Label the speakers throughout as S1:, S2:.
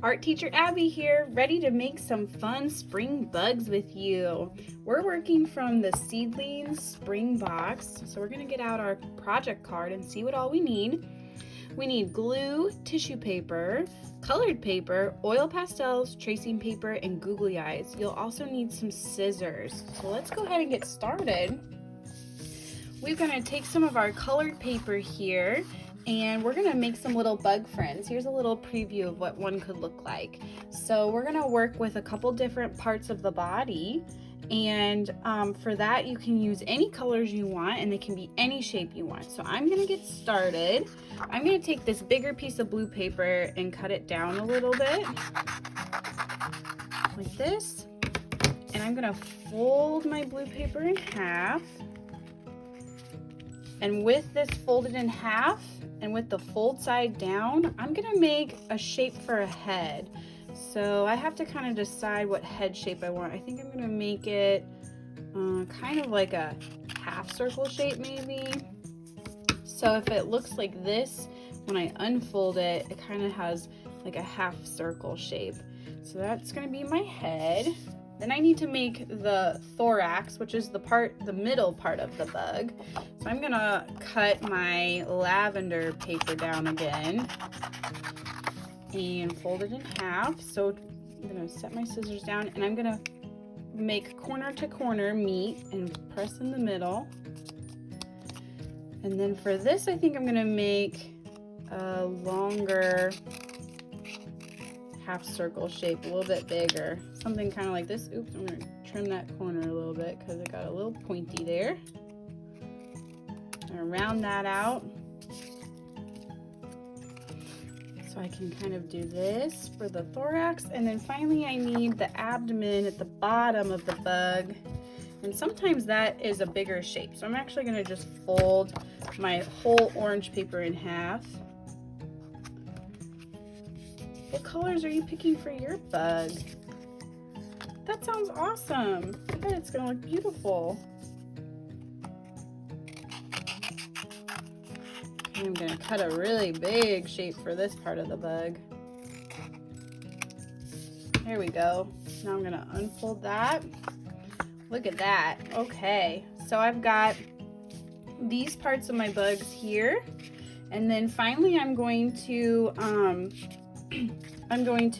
S1: Art teacher Abby here, ready to make some fun spring bugs with you. We're working from the Seedlings spring box, so we're gonna get out our project card and see what all we need. We need glue, tissue paper, colored paper, oil pastels, tracing paper, and googly eyes. You'll also need some scissors. So let's go ahead and get started. We're gonna take some of our colored paper here and we're gonna make some little bug friends. Here's a little preview of what one could look like. So we're gonna work with a couple different parts of the body, and for that you can use any colors you want, and they can be any shape you want. So I'm gonna get started. I'm gonna take this bigger piece of blue paper and cut it down a little bit like this, and I'm gonna fold my blue paper in half. And with this folded in half and with the fold side down, I'm gonna make a shape for a head. So I have to kind of decide what head shape I want. I think I'm gonna make it kind of like a half circle shape maybe. So if it looks like this, when I unfold it, it kind of has like a half circle shape. So that's gonna be my head. Then I need to make the thorax, which is the middle part of the bug. So I'm gonna cut my lavender paper down again and fold it in half. So I'm gonna set my scissors down and I'm gonna make corner to corner meet and press in the middle. And then for this, I think I'm gonna make a longer half circle shape, a little bit bigger, something kind of like this. Oops, I'm gonna trim that corner a little bit because it got a little pointy there. I'm gonna round that out so I can kind of do this for the thorax. And then finally I need the abdomen at the bottom of the bug, and sometimes that is a bigger shape. So I'm actually gonna just fold my whole orange paper in half. What colors are you picking for your bug? That sounds awesome. I bet it's gonna look beautiful. And I'm gonna cut a really big shape for this part of the bug. There we go. Now I'm gonna unfold that. Look at that. Okay, so I've got these parts of my bugs here. And then finally I'm going to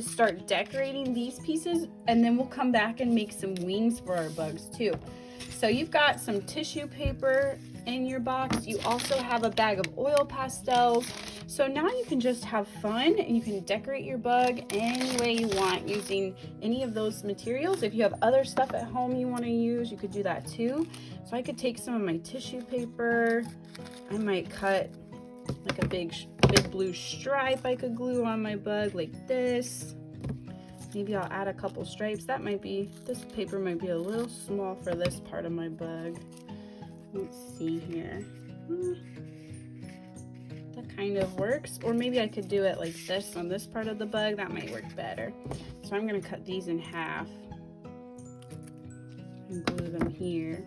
S1: start decorating these pieces, and then we'll come back and make some wings for our bugs too. So you've got some tissue paper in your box. You also have a bag of oil pastels. So now you can just have fun and you can decorate your bug any way you want using any of those materials. If you have other stuff at home you want to use, you could do that too. So I could take some of my tissue paper. I might cut like a big blue stripe I could glue on my bug like this. Maybe I'll add a couple stripes. This paper might be a little small for this part of my bug. Let's see here. That kind of works. Or maybe I could do it like this on this part of the bug. That might work better. So I'm gonna cut these in half and glue them here.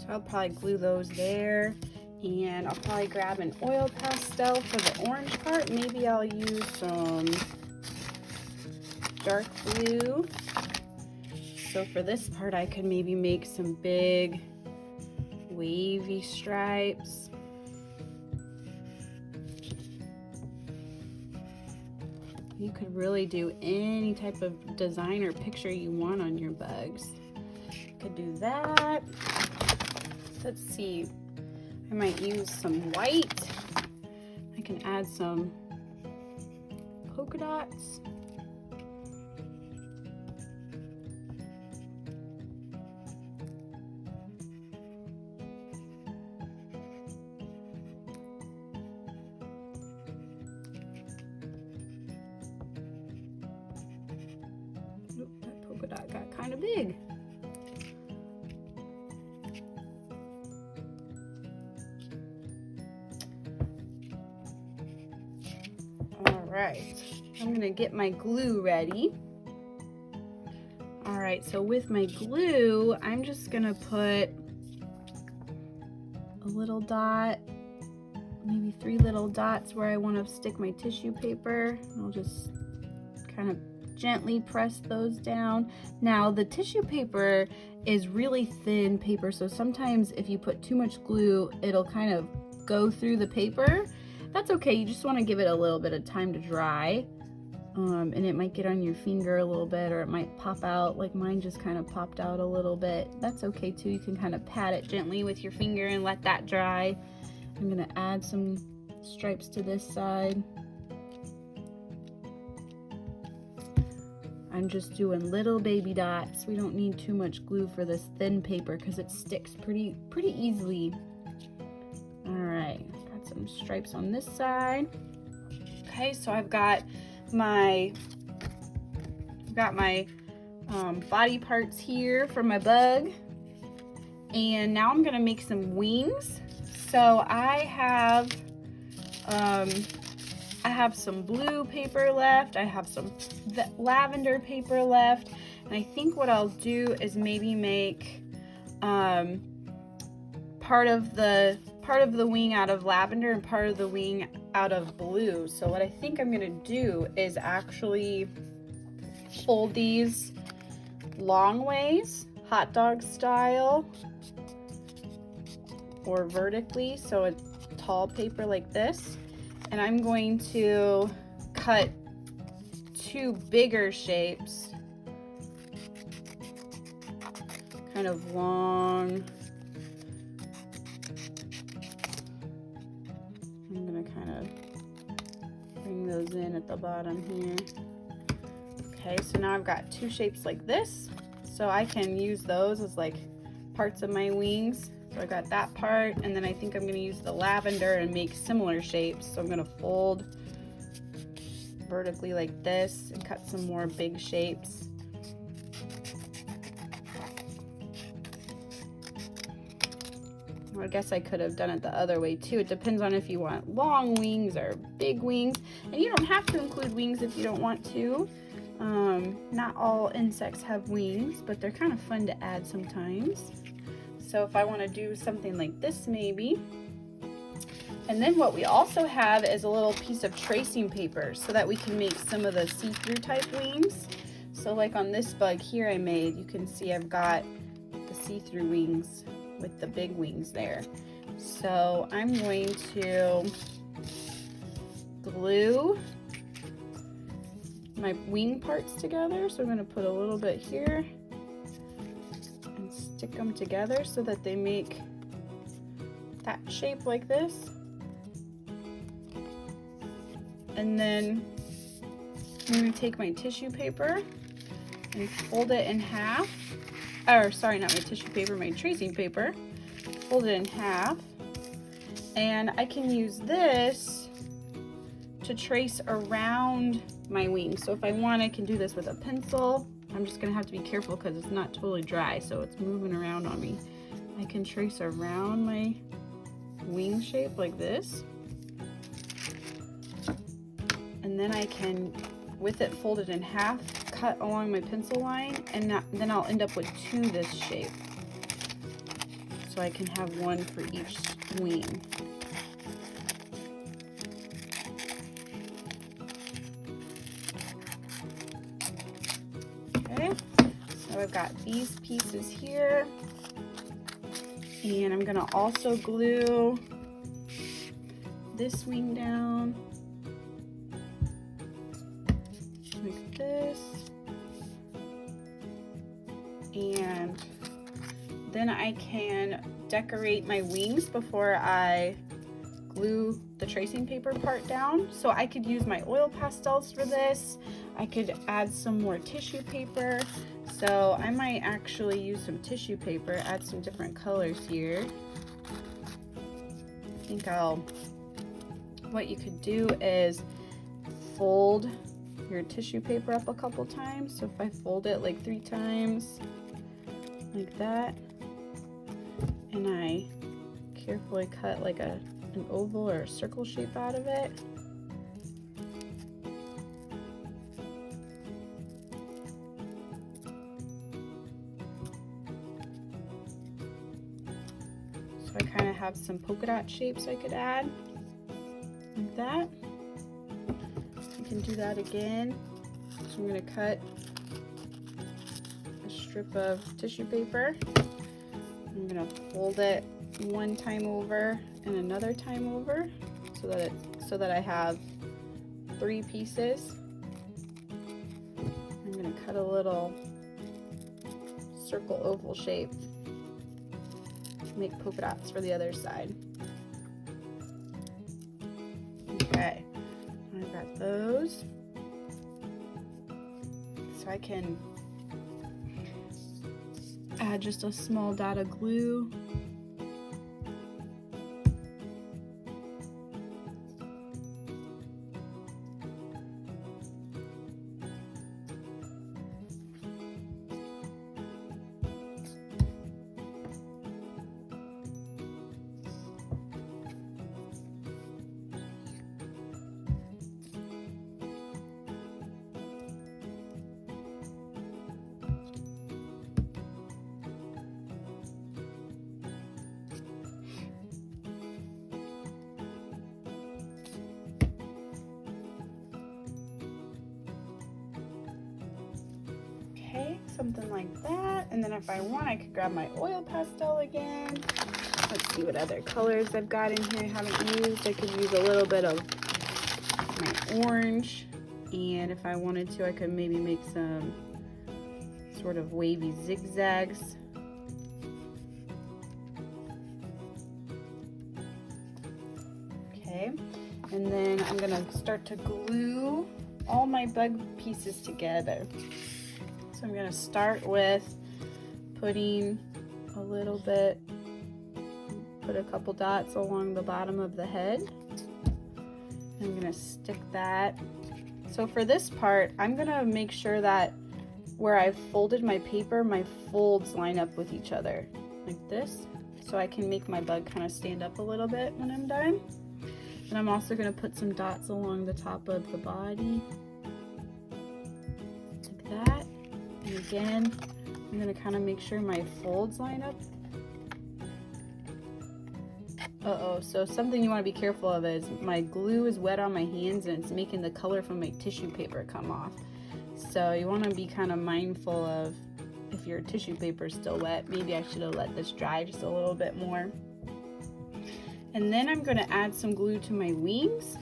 S1: I'll probably glue those there, and I'll probably grab an oil pastel for the orange part. Maybe I'll use some dark blue. So for this part I could maybe make some big wavy stripes. You could really do any type of design or picture you want on your bugs. Could do that. Let's see, I might use some white. I can add some polka dots. Oop, that polka dot got kind of big. All right, I'm gonna get my glue ready. All right, so with my glue, I'm just gonna put a little dot, maybe 3 little dots where I want to stick my tissue paper. I'll just kind of gently press those down. Now the tissue paper is really thin paper, so sometimes if you put too much glue, it'll kind of go through the paper. That's okay, you just want to give it a little bit of time to dry. And it might get on your finger a little bit, or it might pop out, like mine just kind of popped out a little bit. That's okay too. You can kind of pat it gently with your finger and let that dry. I'm gonna add some stripes to this side. I'm just doing little baby dots. We don't need too much glue for this thin paper because it sticks pretty easily. All right, got some stripes on this side. Okay, so I've got my body parts here for my bug, and now I'm gonna make some wings. So I have some blue paper left, I have some lavender paper left, and I think what I'll do is maybe make part of the wing out of lavender and part of the wing out of blue. So what I think I'm gonna do is actually fold these long ways, hot dog style, or vertically, so it's tall paper like this. And I'm going to cut 2 bigger shapes, kind of long. I'm gonna kind of bring those in at the bottom here. Okay, so now I've got 2 shapes like this, so I can use those as like parts of my wings. So I got that part, and then I think I'm gonna use the lavender and make similar shapes. So I'm gonna fold vertically like this and cut some more big shapes. I guess I could have done it the other way too. It depends on if you want long wings or big wings. And you don't have to include wings if you don't want to. Not all insects have wings, but they're kind of fun to add sometimes. So if I want to do something like this maybe. And then what we also have is a little piece of tracing paper so that we can make some of the see-through type wings. So like on this bug here I made, you can see I've got the see-through wings with the big wings there. So I'm going to glue my wing parts together. So I'm going to put a little bit here and stick them together so that they make that shape like this. And then I'm going to take my tissue paper and fold it in half. Or sorry, not my tissue paper, my tracing paper. Fold it in half. And I can use this to trace around my wings. So if I want, I can do this with a pencil. I'm just gonna have to be careful because it's not totally dry, so it's moving around on me. I can trace around my wing shape like this. And then I can, with it folded in half, cut along my pencil line, and then I'll end up with 2 this shape. So I can have 1 for each wing. Okay, so I've got these pieces here, and I'm gonna also glue this wing down like this, and then I can decorate my wings before I glue the tracing paper part down. So I could use my oil pastels for this. I could add some more tissue paper. So I might actually use some tissue paper, add some different colors here. I think what you could do is fold your tissue paper up a couple times. So if I fold it like 3 times, like that, and I carefully cut like an oval or a circle shape out of it. So I kind of have some polka dot shapes I could add, like that. I can do that again. So I'm going to cut a strip of tissue paper. I'm going to fold it one time over and another time over so that I have 3 pieces. I'm going to cut a little circle oval shape. Make polka dots for the other side. Okay, I've got those. So I can add just a small dot of glue. Okay, something like that. And then if I want, I could grab my oil pastel again. Let's see what other colors I've got in here I haven't used. I could use a little bit of my orange. And if I wanted to, I could maybe make some sort of wavy zigzags. Okay, and then I'm gonna start to glue all my bug pieces together. So I'm gonna start with putting a little bit, put a couple dots along the bottom of the head. I'm gonna stick that. So for this part, I'm gonna make sure that where I've folded my paper, my folds line up with each other, like this. So I can make my bug kind of stand up a little bit when I'm done. And I'm also gonna put some dots along the top of the body, like that. And again, I'm gonna kind of make sure my folds line up. So something you want to be careful of is my glue is wet on my hands and it's making the color from my tissue paper come off. So you want to be kind of mindful of if your tissue paper is still wet. Maybe I should have let this dry just a little bit more. And then I'm going to add some glue to my wings.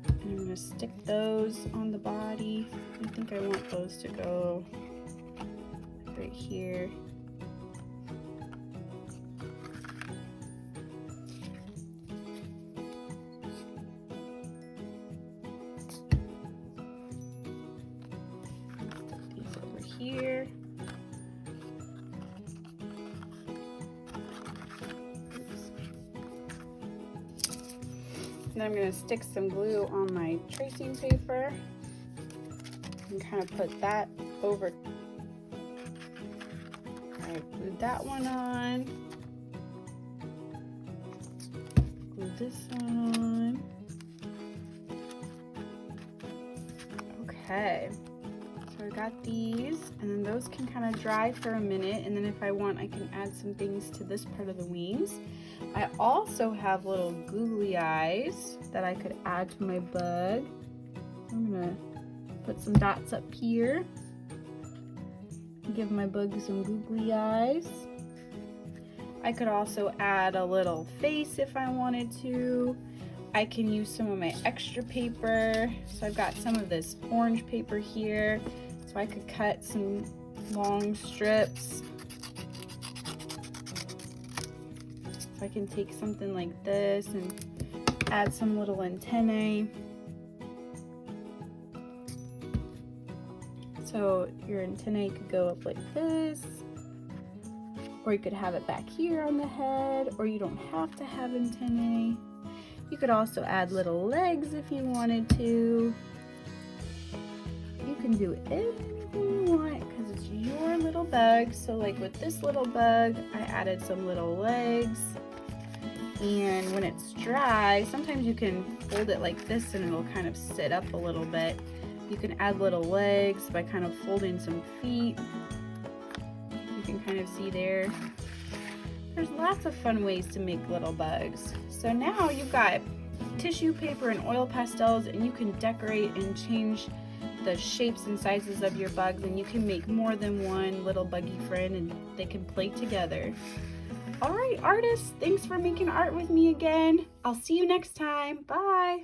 S1: And I'm going to stick those on the body. I think I want those to go right here. Here. And I'm going to stick some glue on my tracing paper and kind of put that over. I glued that one on. Glue this one on. Okay. So I got these, and then those can kind of dry for a minute, and then if I want, I can add some things to this part of the wings. I also have little googly eyes that I could add to my bug. I'm gonna put some dots up here, give my bug some googly eyes. I could also add a little face if I wanted to. I can use some of my extra paper. So I've got some of this orange paper here. So I could cut some long strips. So I can take something like this and add some little antennae. So your antennae could go up like this, or you could have it back here on the head, or you don't have to have antennae. You could also add little legs if you wanted to. You can do anything you want because it's your little bug. So like with this little bug, I added some little legs. And when it's dry, sometimes you can fold it like this and it'll kind of sit up a little bit. You can add little legs by kind of folding some feet. You can kind of see there. There's lots of fun ways to make little bugs. So now you've got tissue paper and oil pastels, and you can decorate and change the shapes and sizes of your bugs, and you can make more than one little buggy friend and they can play together. All right, artists, thanks for making art with me again. I'll see you next time. Bye.